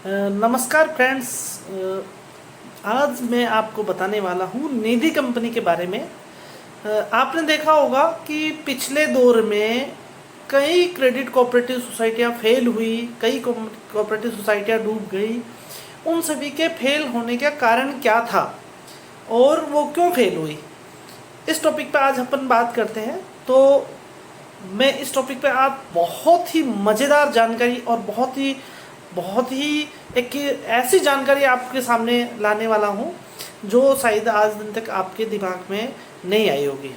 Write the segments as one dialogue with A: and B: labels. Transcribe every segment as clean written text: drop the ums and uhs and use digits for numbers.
A: नमस्कार फ्रेंड्स। आज मैं आपको बताने वाला हूँ निधि कंपनी के बारे में। आपने देखा होगा कि पिछले दौर में कई क्रेडिट कोऑपरेटिव सोसाइटियाँ फेल हुई, कई कोऑपरेटिव सोसाइटियाँ डूब गई। उन सभी के फेल होने का कारण क्या था और वो क्यों फेल हुई, इस टॉपिक पे आज अपन बात करते हैं। तो मैं इस टॉपिक पे आज बहुत ही मज़ेदार जानकारी और बहुत ही एक ऐसी जानकारी आपके सामने लाने वाला हूँ जो शायद आज दिन तक आपके दिमाग में नहीं आई होगी।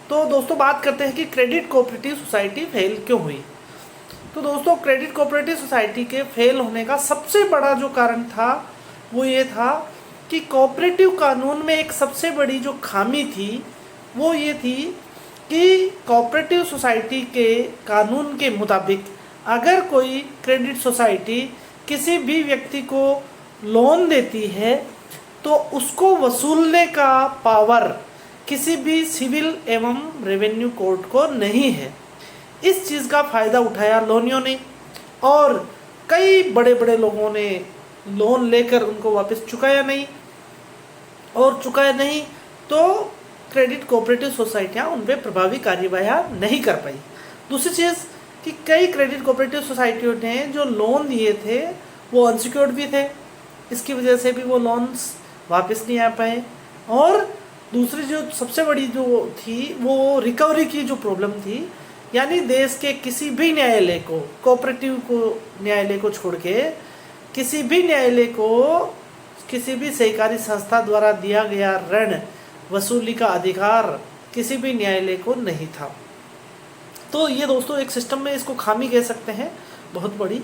A: तो दोस्तों, बात करते हैं कि क्रेडिट कोऑपरेटिव सोसाइटी फेल क्यों हुई। तो दोस्तों, क्रेडिट कोऑपरेटिव सोसाइटी के फेल होने का सबसे बड़ा जो कारण था वो ये था कि कोऑपरेटिव कानून में एक सबसे बड़ी जो खामी थी वो ये थी कि कोऑपरेटिव सोसाइटी के कानून के मुताबिक अगर कोई क्रेडिट सोसाइटी किसी भी व्यक्ति को लोन देती है तो उसको वसूलने का पावर किसी भी सिविल एवं रेवेन्यू कोर्ट को नहीं है। इस चीज़ का फ़ायदा उठाया लोनियों ने और कई बड़े बड़े लोगों ने लोन लेकर उनको वापस चुकाया नहीं तो क्रेडिट कोऑपरेटिव सोसाइटियाँ उन पर प्रभावी कार्यवाही नहीं कर पाई। दूसरी चीज़ कि कई क्रेडिट कोऑपरेटिव सोसाइटियों ने जो लोन दिए थे वो अनसिक्योर्ड भी थे, इसकी वजह से भी वो लोन्स वापस नहीं आ पाए। और दूसरी जो सबसे बड़ी जो थी वो रिकवरी की जो प्रॉब्लम थी, यानी देश के किसी भी न्यायालय को, कोऑपरेटिव को न्यायालय को छोड़ के किसी भी न्यायालय को किसी भी सहकारी संस्था द्वारा दिया गया ऋण वसूली का अधिकार किसी भी न्यायालय को नहीं था। तो ये दोस्तों एक सिस्टम में इसको खामी कह सकते हैं, बहुत बड़ी।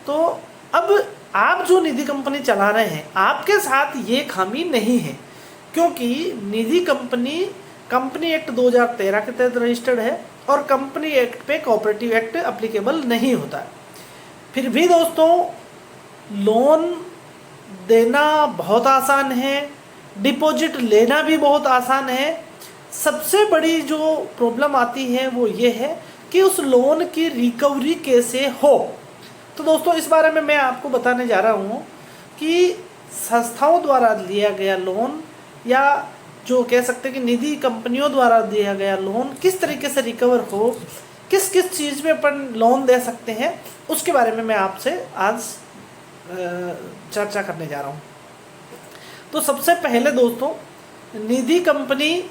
A: तो अब आप जो निधि कंपनी चला रहे हैं आपके साथ ये खामी नहीं है, क्योंकि निधि कंपनी एक्ट 2013 के तहत रजिस्टर्ड है और कंपनी एक्ट पे कोऑपरेटिव एक्ट अप्लीकेबल नहीं होता है। फिर भी दोस्तों, लोन देना बहुत आसान है, डिपॉजिट लेना भी बहुत आसान है। सबसे बड़ी जो प्रॉब्लम आती है वो ये है कि उस लोन की रिकवरी कैसे हो। तो दोस्तों, इस बारे में मैं आपको बताने जा रहा हूँ कि संस्थाओं द्वारा लिया गया लोन या जो कह सकते हैं कि निधि कंपनियों द्वारा दिया गया लोन किस तरीके से रिकवर हो, किस किस चीज़ में अपन लोन दे सकते हैं, उसके बारे में मैं आपसे आज चर्चा करने जा रहा हूँ। तो सबसे पहले दोस्तों, निधि कंपनी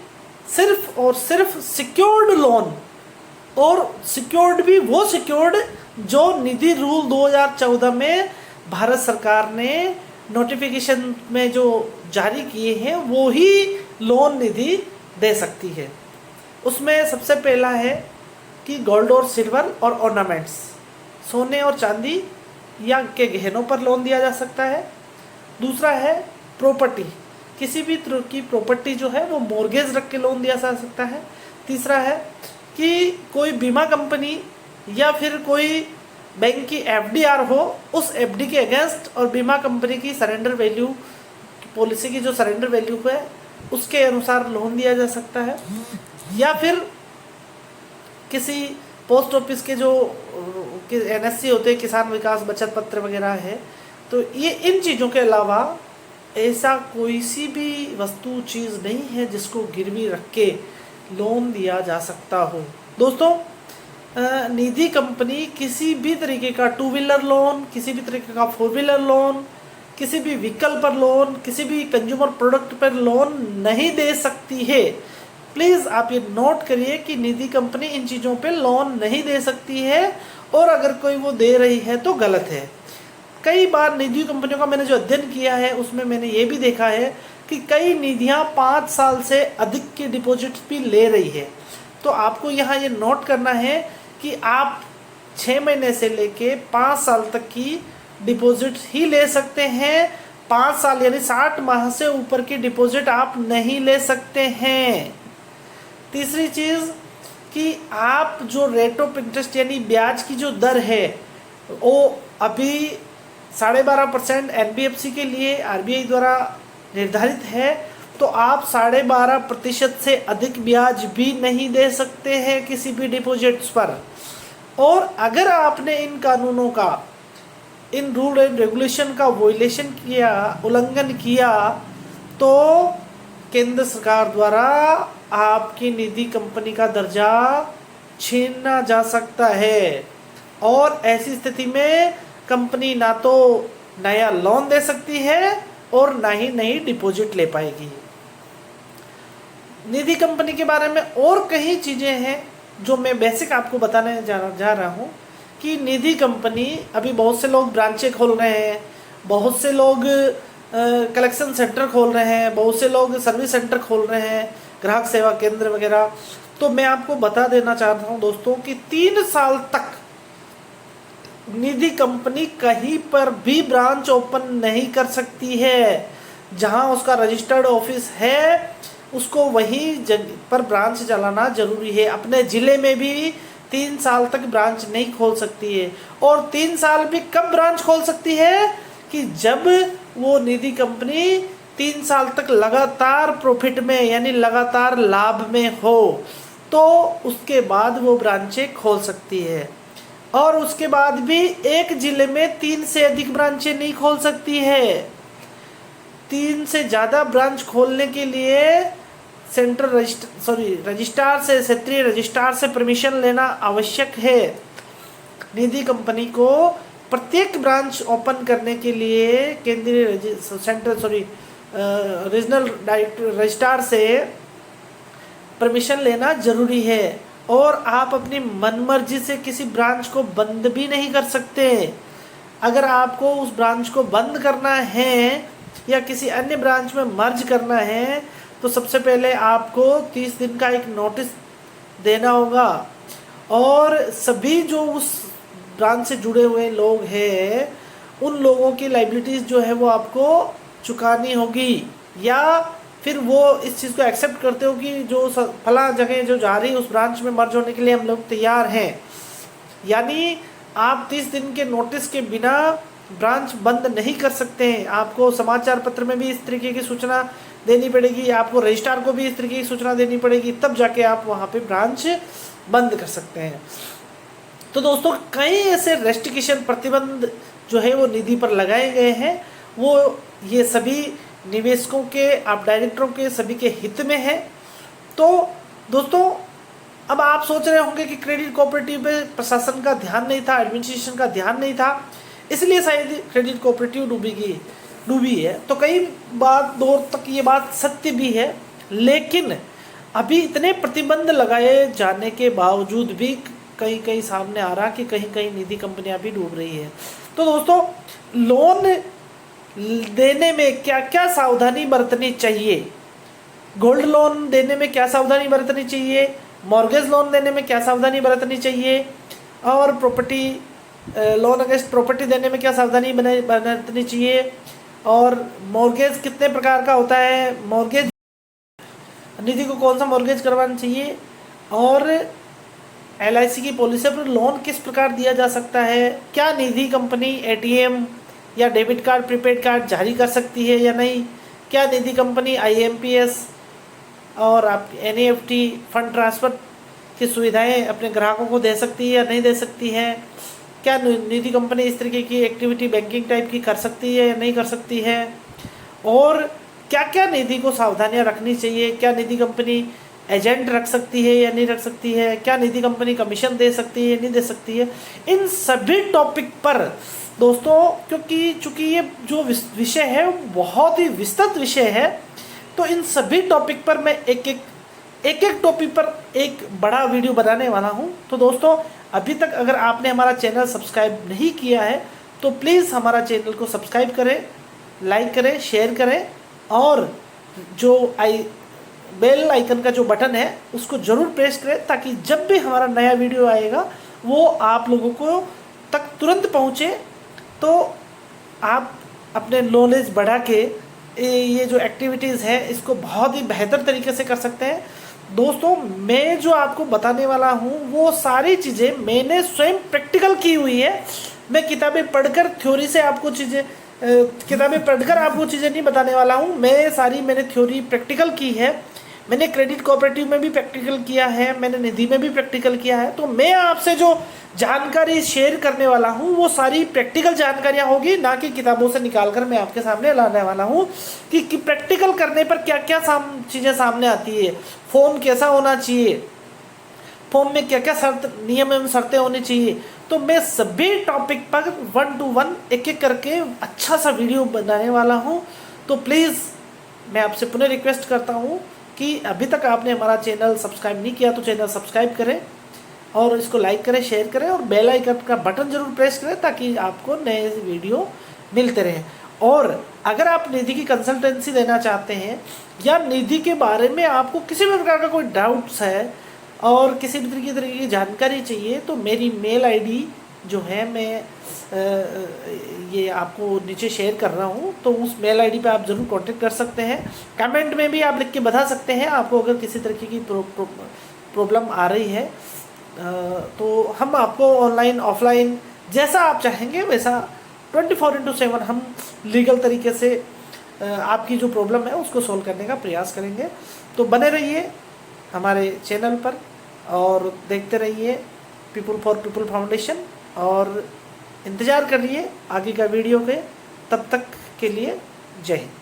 A: सिर्फ और सिर्फ सिक्योर्ड लोन, और सिक्योर्ड भी वो सिक्योर्ड जो निधि रूल 2014 में भारत सरकार ने नोटिफिकेशन में जो जारी किए हैं वो ही लोन निधि दे सकती है। उसमें सबसे पहला है कि गोल्ड और सिल्वर और ऑर्नामेंट्स, सोने और चांदी या के गहनों पर लोन दिया जा सकता है। दूसरा है प्रॉपर्टी, किसी भी तरह की प्रॉपर्टी जो है वो मॉर्गेज रख के लोन दिया जा सकता है। तीसरा है कि कोई बीमा कंपनी या फिर कोई बैंक की एफडीआर हो, उस एफडी के अगेंस्ट और बीमा कंपनी की सरेंडर वैल्यू पॉलिसी की जो सरेंडर वैल्यू है उसके अनुसार लोन दिया जा सकता है। या फिर किसी पोस्ट ऑफिस के जो एनएससी होते हैं, किसान विकास बचत पत्र वगैरह है, तो ये इन चीज़ों के अलावा ऐसा कोई सी भी वस्तु चीज़ नहीं है जिसको गिरवी रख के लोन दिया जा सकता हो। दोस्तों, निधि कंपनी किसी भी तरीके का 2 व्हीलर लोन, किसी भी तरीके का 4 व्हीलर लोन, किसी भी व्हीकल पर लोन, किसी भी कंज्यूमर प्रोडक्ट पर लोन नहीं दे सकती है। प्लीज़ आप ये नोट करिए कि निधि कंपनी इन चीज़ों पे लोन नहीं दे सकती है, और अगर कोई वो दे रही है तो गलत है। कई बार निधि कंपनियों का मैंने जो अध्ययन किया है उसमें मैंने ये भी देखा है कि कई निधियां 5 साल से अधिक की डिपॉजिट भी ले रही है। तो आपको यहाँ ये नोट करना है कि आप 6 महीने से लेके 5 साल तक की डिपॉजिट ही ले सकते हैं। 5 साल यानी 60 माह से ऊपर की डिपॉजिट आप नहीं ले सकते हैं। तीसरी चीज़ कि आप जो रेट ऑफ इंटरेस्ट यानी ब्याज की जो दर है वो अभी 12.5% एनबीएफसी के लिए आरबीआई द्वारा निर्धारित है, तो आप 12.5% से अधिक ब्याज भी नहीं दे सकते हैं किसी भी डिपॉजिट्स पर। और अगर आपने इन कानूनों का इन रूल एंड रेगुलेशन का वोलेशन किया, उल्लंघन किया, तो केंद्र सरकार द्वारा आपकी निधि कंपनी का दर्जा छीना जा सकता है। और ऐसी स्थिति में कंपनी ना तो नया लोन दे सकती है और ना ही नई डिपॉजिट ले पाएगी। निधि कंपनी के बारे में और कई चीज़ें हैं जो मैं बेसिक आपको बताने जा रहा हूँ कि निधि कंपनी, अभी बहुत से लोग ब्रांचें खोल रहे हैं, बहुत से लोग कलेक्शन सेंटर खोल रहे हैं, बहुत से लोग सर्विस सेंटर खोल रहे हैं, ग्राहक सेवा केंद्र वगैरह। तो मैं आपको बता देना चाहता हूँ दोस्तों कि 3 साल तक निधि कंपनी कहीं पर भी ब्रांच ओपन नहीं कर सकती है। जहां उसका रजिस्टर्ड ऑफिस है उसको वही जगह पर ब्रांच चलाना जरूरी है। अपने ज़िले में भी 3 साल तक ब्रांच नहीं खोल सकती है। और 3 साल भी कब ब्रांच खोल सकती है कि जब वो निधि कंपनी 3 साल तक लगातार प्रॉफिट में यानी लगातार लाभ में हो, तो उसके बाद वो ब्रांचें खोल सकती है। और उसके बाद भी एक जिले में 3 से अधिक ब्रांचें नहीं खोल सकती है। 3 से ज़्यादा ब्रांच खोलने के लिए रजिस्ट्रार से, क्षेत्रीय रजिस्ट्रार से परमिशन लेना आवश्यक है। निधि कंपनी को प्रत्येक ब्रांच ओपन करने के लिए केंद्रीय रीजनल रजिस्ट्रार से परमिशन लेना जरूरी है। और आप अपनी मनमर्जी से किसी ब्रांच को बंद भी नहीं कर सकते। अगर आपको उस ब्रांच को बंद करना है या किसी अन्य ब्रांच में मर्ज करना है तो सबसे पहले आपको 30 दिन का एक नोटिस देना होगा। और सभी जो उस ब्रांच से जुड़े हुए लोग हैं उन लोगों की लायबिलिटीज़ जो है वो आपको चुकानी होगी, या फिर वो इस चीज़ को एक्सेप्ट करते हो कि जो फला जगह जो जा रही है उस ब्रांच में मर्ज होने के लिए हम लोग तैयार हैं। यानी आप 30 दिन के नोटिस के बिना ब्रांच बंद नहीं कर सकते हैं। आपको समाचार पत्र में भी इस तरीके की सूचना देनी पड़ेगी, आपको रजिस्ट्रार को भी इस तरीके की सूचना देनी पड़ेगी, तब जाके आप वहाँ पे ब्रांच बंद कर सकते हैं। तो दोस्तों कई ऐसे रेस्ट्रिक्शन, प्रतिबंध जो है वो निधि पर लगाए गए हैं। वो ये सभी निवेशकों के, आप डायरेक्टरों के सभी के हित में है। तो दोस्तों अब आप सोच रहे होंगे कि क्रेडिट कोऑपरेटिव पे प्रशासन का ध्यान नहीं था, एडमिनिस्ट्रेशन का ध्यान नहीं था, इसलिए शायद क्रेडिट कोऑपरेटिव डूबी है। तो कई दौर तक ये बात सत्य भी है, लेकिन अभी इतने प्रतिबंध लगाए जाने के बावजूद भी कहीं सामने आ रहा कि कहीं निधि कंपनियां भी डूब रही है। तो दोस्तों लोन देने में क्या क्या सावधानी बरतनी चाहिए, गोल्ड लोन देने में क्या सावधानी बरतनी चाहिए, मॉर्गेज लोन देने में क्या सावधानी बरतनी चाहिए, और प्रॉपर्टी लोन अगेंस्ट प्रॉपर्टी देने में क्या सावधानी बरतनी चाहिए, और मॉर्गेज कितने प्रकार का होता है, मॉर्गेज निधि को कौन सा मॉर्गेज करवाना चाहिए, और LIC की पॉलिसी पर लोन किस प्रकार दिया जा सकता है, क्या निधि कंपनी ATM या डेबिट कार्ड, प्रीपेड कार्ड जारी कर सकती है या नहीं, क्या निधि कंपनी IMPS और आप NEFT फंड ट्रांसफ़र की सुविधाएं अपने ग्राहकों को दे सकती है या नहीं दे सकती है, क्या निधि कंपनी इस तरीके की एक्टिविटी बैंकिंग टाइप की कर सकती है या नहीं कर सकती है, और क्या क्या निधि को सावधानियां रखनी चाहिए, क्या निधि कंपनी एजेंट रख सकती है या नहीं रख सकती है, क्या निधि कंपनी कमीशन दे सकती है या नहीं दे सकती है। इन सभी टॉपिक पर दोस्तों, क्योंकि चूँकि ये जो विषय है बहुत ही विस्तृत विषय है, तो इन सभी टॉपिक पर मैं एक टॉपिक पर एक बड़ा वीडियो बनाने वाला हूँ। तो दोस्तों अभी तक अगर आपने हमारा चैनल सब्सक्राइब नहीं किया है तो प्लीज़ हमारा चैनल को सब्सक्राइब करें, लाइक करें, शेयर करें, और जो बेल आइकन का जो बटन है उसको ज़रूर प्रेस करें ताकि जब भी हमारा नया वीडियो आएगा वो आप लोगों को तक तुरंत पहुँचे, तो आप अपने नॉलेज बढ़ा के ये जो एक्टिविटीज़ है इसको बहुत ही बेहतर तरीके से कर सकते हैं। दोस्तों मैं जो आपको बताने वाला हूँ वो सारी चीज़ें मैंने स्वयं प्रैक्टिकल की हुई है। मैं किताबें पढ़कर थ्योरी से आपको किताबें पढ़कर आपको चीज़ें नहीं बताने वाला हूँ। मैंने थ्योरी प्रैक्टिकल की है। मैंने क्रेडिट कोऑपरेटिव में भी प्रैक्टिकल किया है, मैंने निधि में भी प्रैक्टिकल किया है। तो मैं आपसे जो जानकारी शेयर करने वाला हूँ वो सारी प्रैक्टिकल जानकारियाँ होगी, ना कि किताबों से निकाल कर मैं आपके सामने लाने वाला हूँ कि प्रैक्टिकल करने पर क्या क्या चीज़ें सामने आती है, फॉर्म कैसा होना चाहिए, फॉर्म में क्या क्या शर्त नियम एवं शर्तें होनी चाहिए। तो मैं सभी टॉपिक पर 1 to 1 एक एक करके अच्छा सा वीडियो बनाने वाला हूँ। तो प्लीज़ मैं आपसे पुनः रिक्वेस्ट करता हूँ कि अभी तक आपने हमारा चैनल सब्सक्राइब नहीं किया तो चैनल सब्सक्राइब करें और इसको लाइक करें, शेयर करें और बेल आइकन का बटन जरूर प्रेस करें ताकि आपको नए वीडियो मिलते रहें। और अगर आप निधि की कंसल्टेंसी लेना चाहते हैं या निधि के बारे में आपको किसी भी प्रकार का कोई डाउट्स है और किसी भी तरीके की जानकारी चाहिए तो मेरी मेल आईडी जो है मैं ये आपको नीचे शेयर कर रहा हूँ, तो उस मेल आईडी पे आप ज़रूर कांटेक्ट कर सकते हैं। कमेंट में भी आप लिख के बता सकते हैं आपको अगर किसी तरीके की प्रॉब्लम आ रही है। तो हम आपको ऑनलाइन ऑफलाइन जैसा आप चाहेंगे वैसा 24/7 हम लीगल तरीके से आपकी जो प्रॉब्लम है उसको सॉल्व करने का प्रयास करेंगे। तो बने रहिए हमारे चैनल पर और देखते रहिए पीपल फॉर पीपल फाउंडेशन और इंतज़ार करिए आगे का वीडियो के। तब तक के लिए जय हिंद।